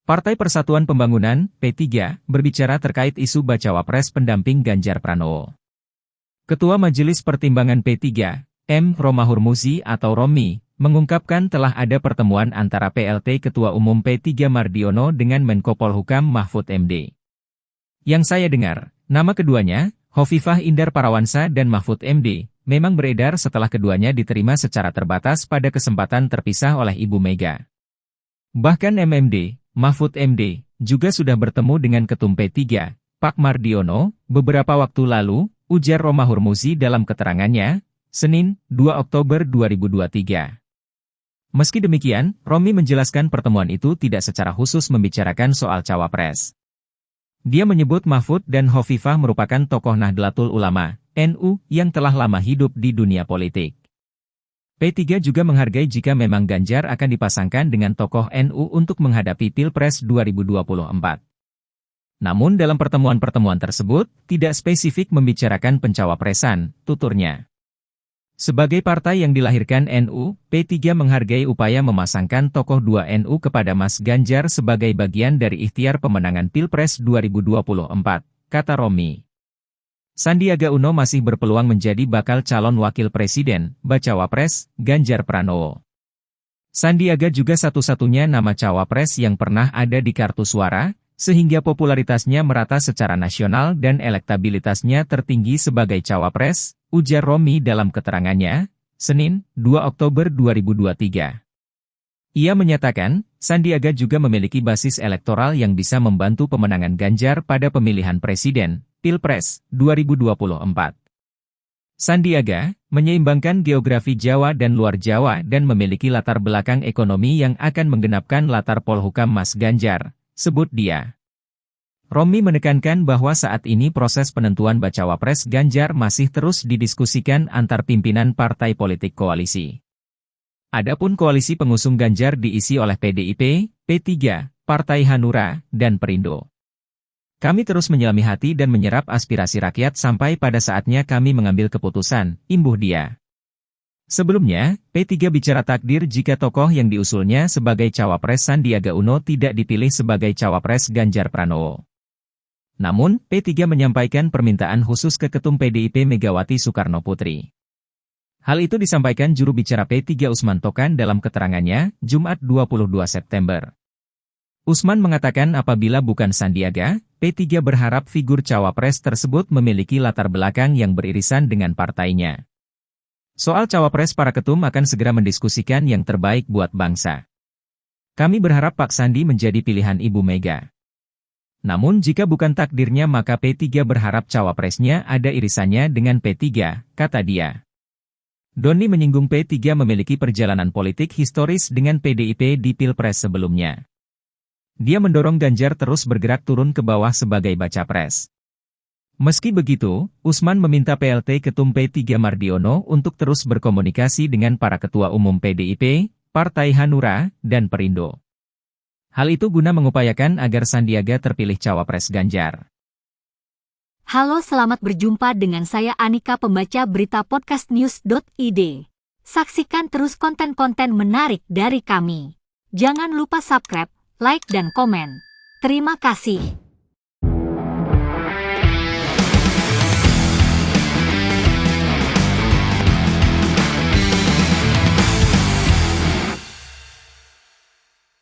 Partai Persatuan Pembangunan, P3, berbicara terkait isu bacawa pres pendamping Ganjar Pranowo. Ketua Majelis Pertimbangan P3, M. Romahur Muzi atau Romi, mengungkapkan telah ada pertemuan antara PLT Ketua Umum P3 Mardiono dengan Menko Polhukam Mahfud MD. Yang saya dengar, nama keduanya, Hovifah Indar Parawansa dan Mahfud MD, memang beredar setelah keduanya diterima secara terbatas pada kesempatan terpisah oleh Ibu Mega. Bahkan MMD, Mahfud MD, juga sudah bertemu dengan Ketum P3, Pak Mardiono, beberapa waktu lalu, ujar Romahur Muzi dalam keterangannya, Senin, 2 Oktober 2023. Meski demikian, Romi menjelaskan pertemuan itu tidak secara khusus membicarakan soal cawapres. Dia menyebut Mahfud dan Hovifah merupakan tokoh Nahdlatul Ulama, NU, yang telah lama hidup di dunia politik. P3 juga menghargai jika memang Ganjar akan dipasangkan dengan tokoh NU untuk menghadapi Pilpres 2024. Namun dalam pertemuan-pertemuan tersebut, tidak spesifik membicarakan pencawapresan, tuturnya. Sebagai partai yang dilahirkan NU, P3 menghargai upaya memasangkan tokoh 2 NU kepada Mas Ganjar sebagai bagian dari ikhtiar pemenangan Pilpres 2024, kata Romi. Sandiaga Uno masih berpeluang menjadi bakal calon wakil presiden, bacawa pres, Ganjar Pranowo. Sandiaga juga satu-satunya nama cawapres yang pernah ada di kartu suara, sehingga popularitasnya merata secara nasional dan elektabilitasnya tertinggi sebagai cawapres, ujar Romi dalam keterangannya, Senin, 2 Oktober 2023. Ia menyatakan, Sandiaga juga memiliki basis elektoral yang bisa membantu pemenangan Ganjar pada pemilihan presiden, Pilpres 2024. Sandiaga menyeimbangkan geografi Jawa dan luar Jawa dan memiliki latar belakang ekonomi yang akan menggenapkan latar Polhukam Mas Ganjar, sebut dia. Romi menekankan bahwa saat ini proses penentuan bacawa pres Ganjar masih terus didiskusikan antar pimpinan partai politik koalisi. Adapun koalisi pengusung Ganjar diisi oleh PDIP, P3, Partai Hanura, dan Perindo. Kami terus menyelami hati dan menyerap aspirasi rakyat sampai pada saatnya kami mengambil keputusan, imbuh dia. Sebelumnya, P3 bicara takdir jika tokoh yang diusulnya sebagai cawapres Sandiaga Uno tidak dipilih sebagai cawapres Ganjar Pranowo. Namun, P3 menyampaikan permintaan khusus ke Ketum PDIP Megawati Soekarno Putri. Hal itu disampaikan juru bicara P3 Usman Tokan dalam keterangannya, Jumat 22 September. Usman mengatakan apabila bukan Sandiaga, P3 berharap figur cawapres tersebut memiliki latar belakang yang beririsan dengan partainya. Soal cawapres para ketum akan segera mendiskusikan yang terbaik buat bangsa. Kami berharap Pak Sandi menjadi pilihan Ibu Mega. Namun jika bukan takdirnya maka P3 berharap cawapresnya ada irisannya dengan P3, kata dia. Doni menyinggung P3 memiliki perjalanan politik historis dengan PDIP di Pilpres sebelumnya. Dia mendorong Ganjar terus bergerak turun ke bawah sebagai baca pres. Meski begitu, Usman meminta PLT Ketum P3 Mardiono untuk terus berkomunikasi dengan para ketua umum PDIP, Partai Hanura, dan Perindo. Hal itu guna mengupayakan agar Sandiaga terpilih cawapres Ganjar. Halo, selamat berjumpa dengan saya Anika, pembaca berita podcastnews.id. Saksikan terus konten-konten menarik dari kami. Jangan lupa subscribe, like dan komen. Terima kasih.